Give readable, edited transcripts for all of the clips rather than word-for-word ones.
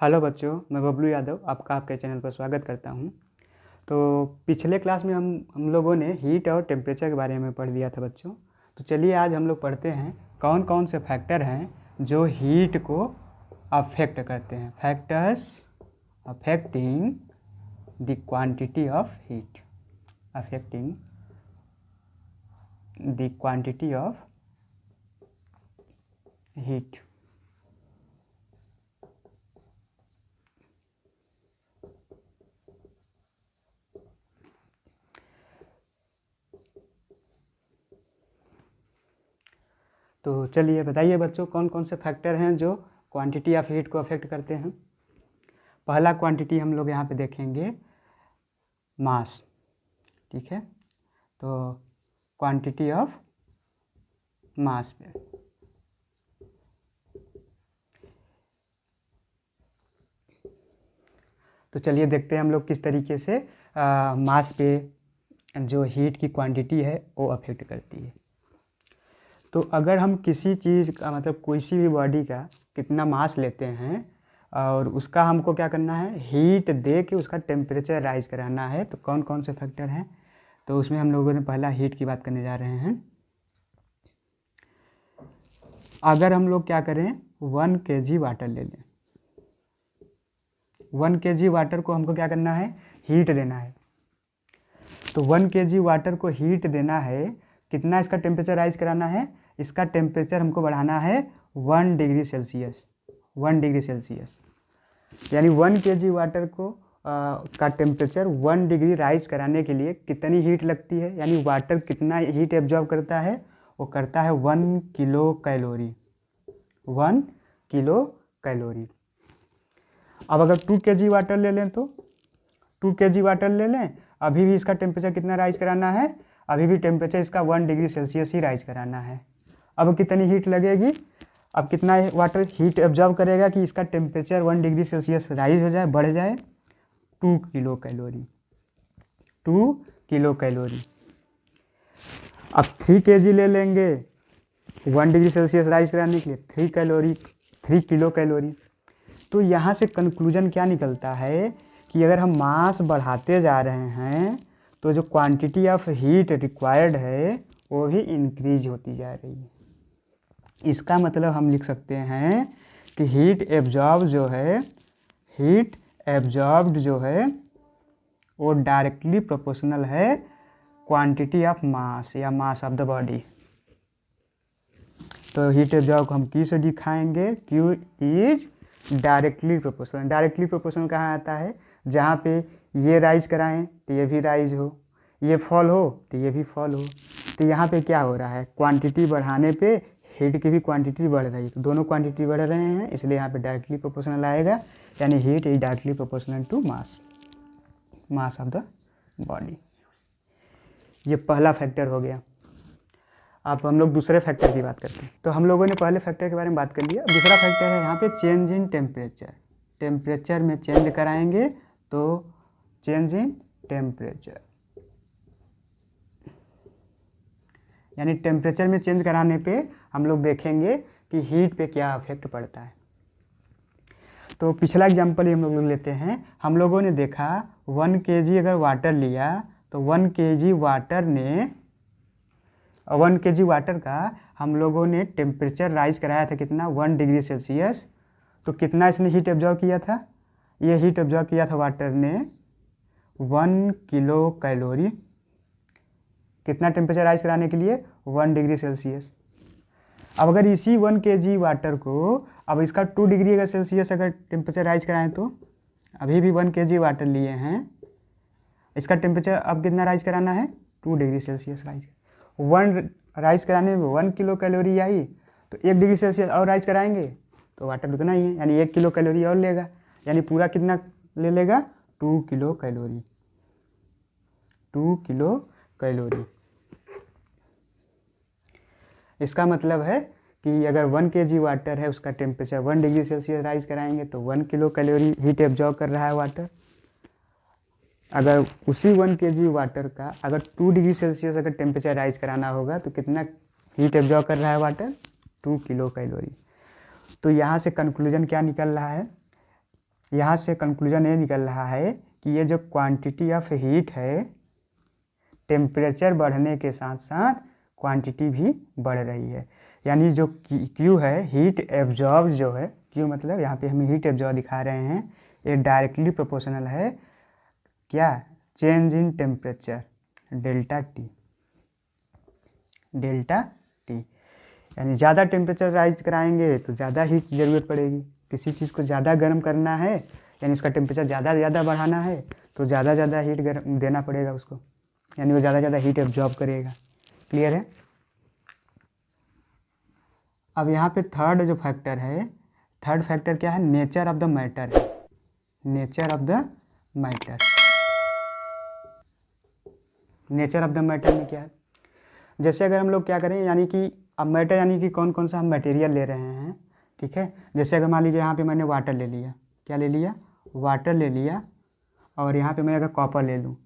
Hello बच्चों, मैं बबलू यादव आपका आपके चैनल पर स्वागत करता हूं। तो पिछले क्लास में हम लोगों ने हीट और टेम्परेचर के बारे में पढ़ लिया था बच्चों। तो चलिए आज हम लोग पढ़ते हैं कौन कौन से फैक्टर हैं जो हीट को अफेक्ट करते हैं। Factors affecting the quantity of heat, affecting the quantity of heat. तो चलिए बताइए बच्चों, कौन कौन से फैक्टर हैं जो क्वांटिटी ऑफ हीट को अफेक्ट करते हैं। पहला क्वांटिटी हम लोग यहाँ पे देखेंगे मास, ठीक है। तो क्वांटिटी ऑफ मास पे तो चलिए देखते हैं हम लोग किस तरीके से मास पे जो हीट की क्वांटिटी है वो अफेक्ट करती है। तो अगर हम किसी चीज़ का मतलब किसी भी बॉडी का कितना मास लेते हैं और उसका हमको क्या करना है, हीट दे के उसका टेम्परेचर राइज कराना है, तो कौन कौन से फैक्टर हैं। तो उसमें हम लोगों ने पहला हीट की बात करने जा रहे हैं। अगर हम लोग क्या करें, 1 kg वाटर ले लें। 1 kg वाटर को हमको क्या करना है, हीट देना है। तो 1 kg वाटर को हीट देना है, कितना इसका टेम्परेचर राइज कराना है, इसका टेम्परेचर हमको बढ़ाना है 1 डिग्री सेल्सियस। 1 डिग्री सेल्सियस यानी 1 kg वाटर को का टेम्परेचर 1 डिग्री राइज कराने के लिए कितनी हीट लगती है, यानी वाटर कितना हीट एब्जॉर्ब करता है, वो करता है 1 किलो कैलोरी। 1 kilo calorie. अब अगर 2 kg वाटर ले लें तो 2 kg वाटर ले लें, अभी भी इसका टेम्परेचर कितना राइज कराना है, अभी भी टेम्परेचर इसका 1 डिग्री सेल्सियस ही राइज कराना है। अब कितनी हीट लगेगी, अब कितना वाटर हीट एब्जॉर्ब करेगा कि इसका टेम्परेचर 1 डिग्री सेल्सियस राइज हो जाए, बढ़ जाए, 2 किलो कैलोरी। 2 kilo calorie. अब 3 kg ले लेंगे 1 डिग्री सेल्सियस राइज कराने के लिए, 3 किलो कैलोरी। तो यहाँ से कंक्लूजन क्या निकलता है कि अगर हम मास बढ़ाते जा रहे हैं तो जो क्वांटिटी ऑफ हीट रिक्वायर्ड है वो भी इंक्रीज होती जा रही है। इसका मतलब हम लिख सकते हैं कि हीट एब्जॉर्ब जो है वो डायरेक्टली प्रोपोर्शनल है क्वांटिटी ऑफ मास या मास ऑफ द बॉडी। तो हीट एब्जॉर्ब को हम Q से दिखाएंगे, Q is directly proportional. Directly proportional कहाँ आता है, जहाँ पे ये राइज कराएं तो ये भी राइज हो, ये फॉल हो तो ये भी फॉल हो। तो यहाँ पे क्या हो रहा है, क्वांटिटी बढ़ाने पे हीट की भी क्वांटिटी बढ़ रही है, तो दोनों क्वांटिटी बढ़ रहे हैं, इसलिए यहाँ पे डायरेक्टली प्रोपोर्शनल आएगा, यानी heat is directly proportional to mass of the body. ये पहला फैक्टर हो गया। अब हम लोग दूसरे फैक्टर की बात करते हैं। तो हम लोगों ने पहले फैक्टर के बारे में बात कर लिया। दूसरा फैक्टर है यहाँ पे चेंज इन टेम्परेचर। टेम्परेचर में चेंज कराएंगे तो चेंज इन टेम्परेचर, यानी टेम्परेचर में चेंज कराने पे हम लोग देखेंगे कि हीट पे क्या इफेक्ट पड़ता है। तो पिछला एग्जांपल ही हम लोग लेते हैं। हम लोगों ने देखा 1 kg अगर वाटर लिया तो 1 kg वाटर का हम लोगों ने टेम्परेचर राइज कराया था कितना, 1 डिग्री सेल्सियस। तो कितना इसने हीट एब्जॉर्ब किया था, ये हीट एब्जॉर्ब किया था वाटर ने 1 किलो कैलोरी। कितना टेम्परेचर राइज कराने के लिए, 1 डिग्री सेल्सियस। अब अगर इसी 1 kg वाटर को अब इसका 2 डिग्री अगर सेल्सियस अगर टेम्परेचर राइज कराएं तो अभी भी 1 kg वाटर लिए हैं, इसका टेम्परेचर अब कितना राइज कराना है, 2 डिग्री सेल्सियस राइज। 1 राइज कराने में 1 किलो कैलोरी आई, तो 1 डिग्री सेल्सियस और राइज कराएंगे तो वाटर उतना ही है, यानी 1 किलो कैलोरी और लेगा, यानी पूरा कितना ले लेगा, 2 किलो कैलोरी। 2 kilo calorie. इसका मतलब है कि अगर 1 kg वाटर है, उसका टेम्परेचर 1 डिग्री सेल्सियस राइज कराएंगे तो 1 किलो कैलोरी हीट एब्जॉर्ब कर रहा है वाटर। अगर उसी 1 kg वाटर का अगर 2 डिग्री सेल्सियस अगर टेम्परेचर राइज कराना होगा तो कितना हीट एब्जॉर्ब कर रहा है वाटर, 2 किलो कैलोरी। तो यहाँ से कंक्लूजन क्या निकल रहा है यहाँ से कंक्लूजन ये निकल रहा है कि ये जो क्वांटिटी ऑफ हीट है, टेम्परेचर बढ़ने के साथ साथ क्वांटिटी भी बढ़ रही है। यानी जो Q है, हीट एब्जॉर्ब जो है, Q मतलब यहाँ पे हम हीट एब्जॉर्ब दिखा रहे हैं, ये डायरेक्टली प्रोपोर्शनल है क्या, change in temperature delta T. यानी ज़्यादा टेम्परेचर राइज कराएंगे तो ज़्यादा हीट की ज़रूरत पड़ेगी। किसी चीज़ को ज़्यादा गर्म करना है, यानी उसका टेम्परेचर ज़्यादा बढ़ाना है तो ज़्यादा हीट देना पड़ेगा उसको, यानी वो ज़्यादा हीट एब्जॉर्ब करेगा। क्लियर है। अब यहाँ पे थर्ड जो फैक्टर है, थर्ड फैक्टर क्या है, नेचर ऑफ द मैटर है। Nature of the matter, nature of the matter में क्या है, जैसे अगर हम लोग क्या करें, यानी कि अब मैटर यानी कि कौन कौन सा हम मटेरियल ले रहे हैं, ठीक है। जैसे अगर मान लीजिए यहाँ पे मैंने वाटर ले लिया, क्या ले लिया, वाटर ले लिया, और यहाँ पे मैं अगर कॉपर ले लूँ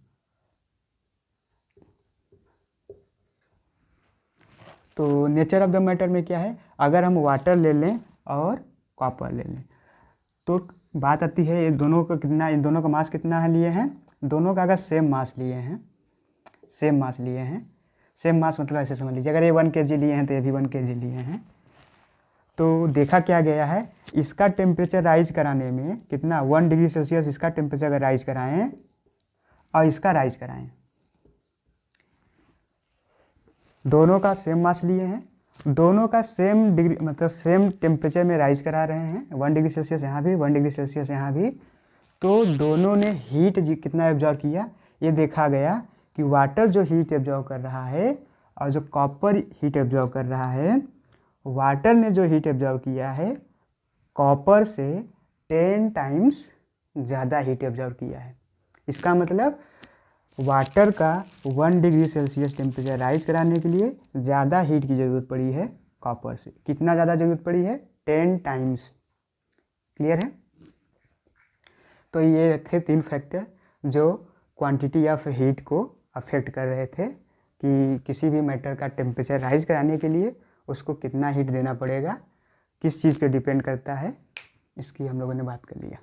तो नेचर ऑफ द मैटर में क्या है, अगर हम वाटर ले लें और कॉपर ले लें तो बात आती है इन दोनों का कितना, इन दोनों का मास कितना है लिए हैं, दोनों का अगर सेम मास लिए हैं, सेम मास लिए हैं, सेम मास मतलब ऐसे समझ लीजिए अगर ये 1 kg लिए हैं तो ये भी 1 kg लिए हैं, तो देखा क्या गया है, इसका टेम्परेचर राइज कराने में कितना 1 डिग्री सेल्सियस इसका टेम्परेचर अगर राइज कराएं और इसका राइज कराएं, दोनों का सेम मास लिए हैं, दोनों का सेम डिग्री मतलब सेम टेम्परेचर में राइज करा रहे हैं, 1 डिग्री सेल्सियस यहाँ भी, 1 डिग्री सेल्सियस यहाँ भी, तो दोनों ने हीट कितना एब्जॉर्ब किया, ये देखा गया कि वाटर जो हीट एब्जॉर्ब कर रहा है और जो कॉपर हीट एब्जॉर्ब कर रहा है, वाटर ने जो हीट एब्जॉर्ब किया है कॉपर से 10 टाइम्स ज़्यादा हीट एब्जॉर्ब किया है। इसका मतलब वाटर का 1 डिग्री सेल्सियस टेम्परेचर राइज कराने के लिए ज़्यादा हीट की ज़रूरत पड़ी है कॉपर से। कितना ज़्यादा ज़रूरत पड़ी है, 10 टाइम्स। क्लियर है। तो ये थे 3 फैक्टर जो क्वांटिटी ऑफ हीट को अफेक्ट कर रहे थे कि किसी भी मैटर का टेम्परेचर राइज कराने के लिए उसको कितना हीट देना पड़ेगा, किस चीज़ पे डिपेंड करता है, इसकी हम लोगों ने बात कर लिया।